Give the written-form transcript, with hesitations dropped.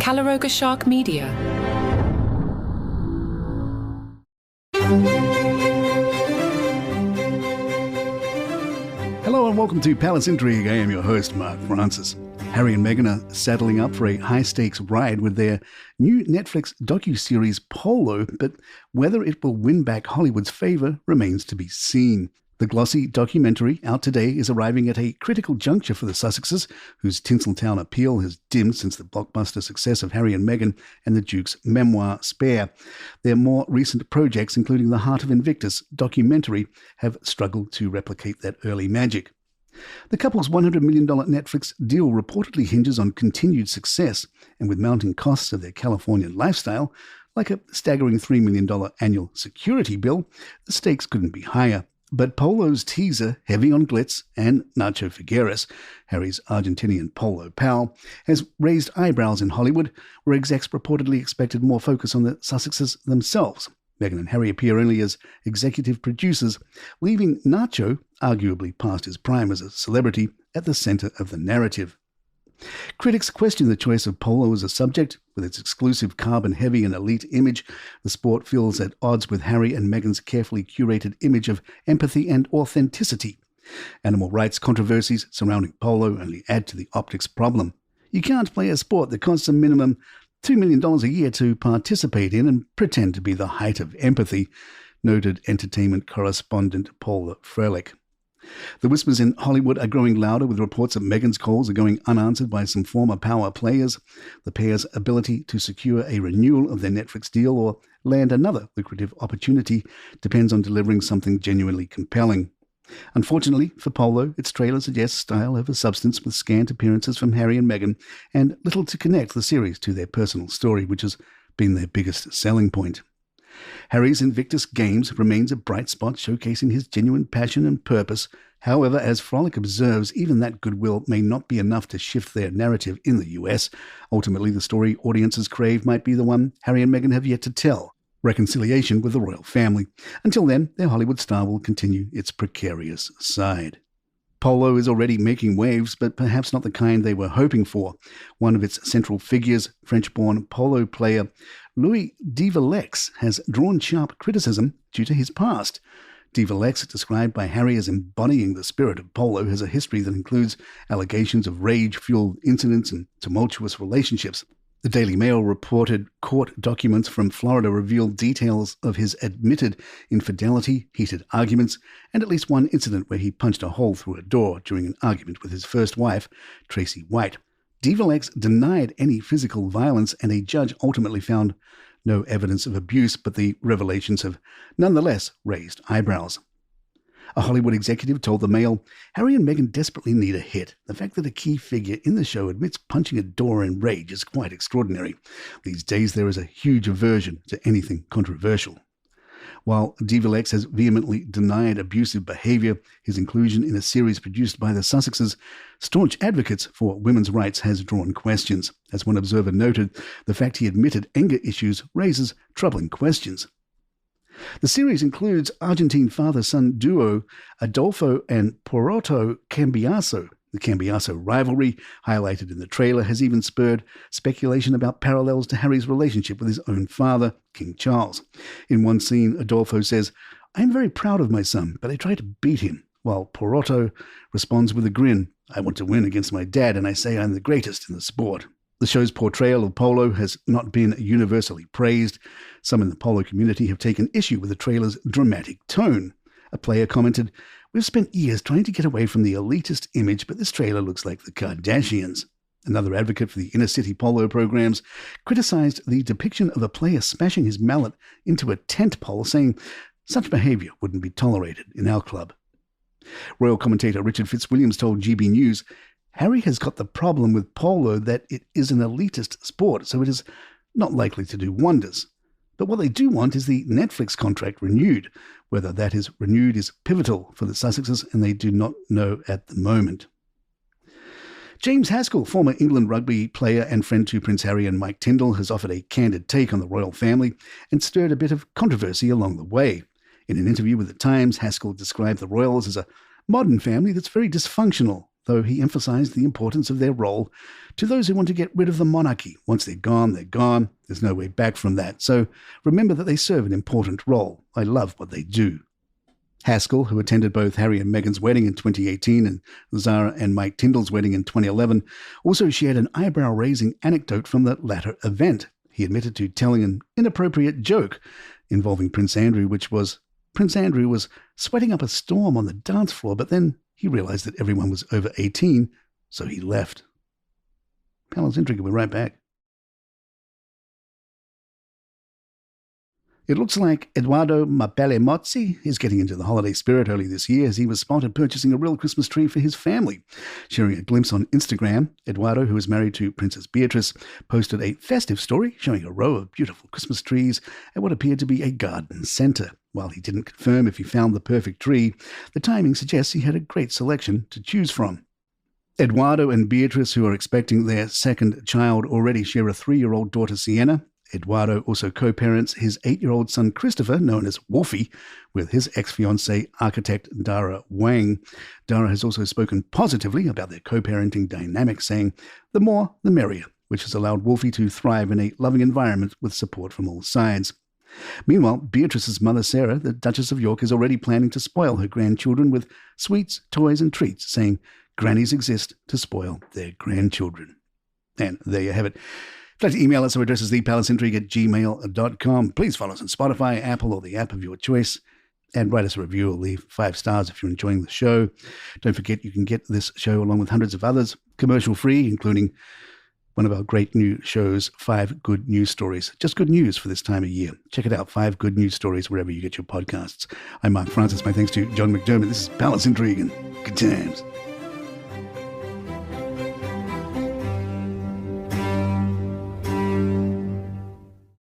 Calaroga Shark Media. Hello and welcome to Palace Intrigue. I am your host, Mark Francis. Harry and Meghan are saddling up for a high-stakes ride with their new Netflix docuseries Polo, but whether it will win back Hollywood's favour remains to be seen. The glossy documentary out today is arriving at a critical juncture for the Sussexes, whose Tinseltown appeal has dimmed since the blockbuster success of Harry and Meghan and the Duke's memoir Spare. Their more recent projects, including the Heart of Invictus documentary, have struggled to replicate that early magic. The couple's $100 million Netflix deal reportedly hinges on continued success, and with mounting costs of their Californian lifestyle, like a staggering $3 million annual security bill, the stakes couldn't be higher. But Polo's teaser, heavy on glitz, and Nacho Figueres, Harry's Argentinian polo pal, has raised eyebrows in Hollywood, where execs reportedly expected more focus on the Sussexes themselves. Meghan and Harry appear only as executive producers, leaving Nacho, arguably past his prime as a celebrity, at the center of the narrative. Critics question the choice of Polo as a subject. With its exclusive carbon-heavy and elite image, the sport feels at odds with Harry and Meghan's carefully curated image of empathy and authenticity. Animal rights controversies surrounding Polo only add to the optics problem. You can't play a sport that costs a minimum $2 million a year to participate in and pretend to be the height of empathy, noted entertainment correspondent Paul Froelich. The whispers in Hollywood are growing louder, with reports that Meghan's calls are going unanswered by some former power players. The pair's ability to secure a renewal of their Netflix deal or land another lucrative opportunity depends on delivering something genuinely compelling. Unfortunately for Polo, its trailer suggests style over substance, with scant appearances from Harry and Meghan and little to connect the series to their personal story, which has been their biggest selling point. Harry's Invictus Games remains a bright spot, showcasing his genuine passion and purpose. However, as Froelich observes, even that goodwill may not be enough to shift their narrative in the US. Ultimately, the story audiences crave might be the one Harry and Meghan have yet to tell: reconciliation with the royal family. Until then, their Hollywood star will continue its precarious side. Polo is already making waves, but perhaps not the kind they were hoping for. One of its central figures, French-born polo player Louis Devillex, has drawn sharp criticism due to his past. Devillex, described by Harry as embodying the spirit of polo, has a history that includes allegations of rage-fueled incidents and tumultuous relationships. The Daily Mail reported court documents from Florida revealed details of his admitted infidelity, heated arguments, and at least one incident where he punched a hole through a door during an argument with his first wife, Tracy White. Devillex denied any physical violence, and a judge ultimately found no evidence of abuse, but the revelations have nonetheless raised eyebrows. A Hollywood executive told the Mail, Harry and Meghan desperately need a hit. The fact that a key figure in the show admits punching a door in rage is quite extraordinary. These days there is a huge aversion to anything controversial. While Devillex has vehemently denied abusive behavior, his inclusion in a series produced by the Sussexes, staunch advocates for women's rights, has drawn questions. As one observer noted, the fact he admitted anger issues raises troubling questions. The series includes Argentine father-son duo Adolfo and Poroto Cambiaso. The Cambiaso rivalry, highlighted in the trailer, has even spurred speculation about parallels to Harry's relationship with his own father, King Charles. In one scene, Adolfo says, "I'm very proud of my son, but I try to beat him," while Poroto responds with a grin, "I want to win against my dad, and I say I'm the greatest in the sport." The show's portrayal of Polo has not been universally praised. Some in the Polo community have taken issue with the trailer's dramatic tone. A player commented, "We've spent years trying to get away from the elitist image, but this trailer looks like the Kardashians." Another advocate for the inner-city polo programs criticized the depiction of a player smashing his mallet into a tent pole, saying, "Such behavior wouldn't be tolerated in our club." Royal commentator Richard Fitzwilliams told GB News, "Harry has got the problem with polo that it is an elitist sport, so it is not likely to do wonders. But what they do want is the Netflix contract renewed. Whether that is renewed is pivotal for the Sussexes, and they do not know at the moment." James Haskell, former England rugby player and friend to Prince Harry and Mike Tyndall, has offered a candid take on the royal family and stirred a bit of controversy along the way. In an interview with The Times, Haskell described the royals as a modern family that's very dysfunctional, though he emphasized the importance of their role to those who want to get rid of the monarchy. Once they're gone, they're gone. There's no way back from that. So remember that they serve an important role. I love what they do. Haskell, who attended both Harry and Meghan's wedding in 2018 and Zara and Mike Tyndall's wedding in 2011, also shared an eyebrow-raising anecdote from the latter event. He admitted to telling an inappropriate joke involving Prince Andrew, which was Prince Andrew was sweating up a storm on the dance floor, but then he realized that everyone was over 18, so he left. Palace Intrigue, we'll be right back. It looks like Edoardo Mapelle-Mozzi is getting into the holiday spirit early this year as he was spotted purchasing a real Christmas tree for his family. Sharing a glimpse on Instagram, Edoardo, who is married to Princess Beatrice, posted a festive story showing a row of beautiful Christmas trees at what appeared to be a garden centre. While he didn't confirm if he found the perfect tree, the timing suggests he had a great selection to choose from. Edoardo and Beatrice, who are expecting their second child, already share a 3-year-old daughter, Sienna. Edoardo also co-parents his 8-year-old son Christopher, known as Wolfie, with his ex-fiancée, architect Dara Wang. Dara has also spoken positively about their co-parenting dynamic, saying, "The more, the merrier," which has allowed Wolfie to thrive in a loving environment with support from all sides. Meanwhile, Beatrice's mother, Sarah, the Duchess of York, is already planning to spoil her grandchildren with sweets, toys and treats, saying grannies exist to spoil their grandchildren. And there you have it. If you'd like to email us, our address is thepalaceintrigue@gmail.com. Please follow us on Spotify, Apple, or the app of your choice. And write us a review or leave 5 stars if you're enjoying the show. Don't forget you can get this show along with hundreds of others, commercial-free, including one of our great new shows, 5 Good News Stories. Just good news for this time of year. Check it out, 5 Good News Stories, wherever you get your podcasts. I'm Mark Francis. My thanks to John McDermott. This is Palace Intrigue, and good times.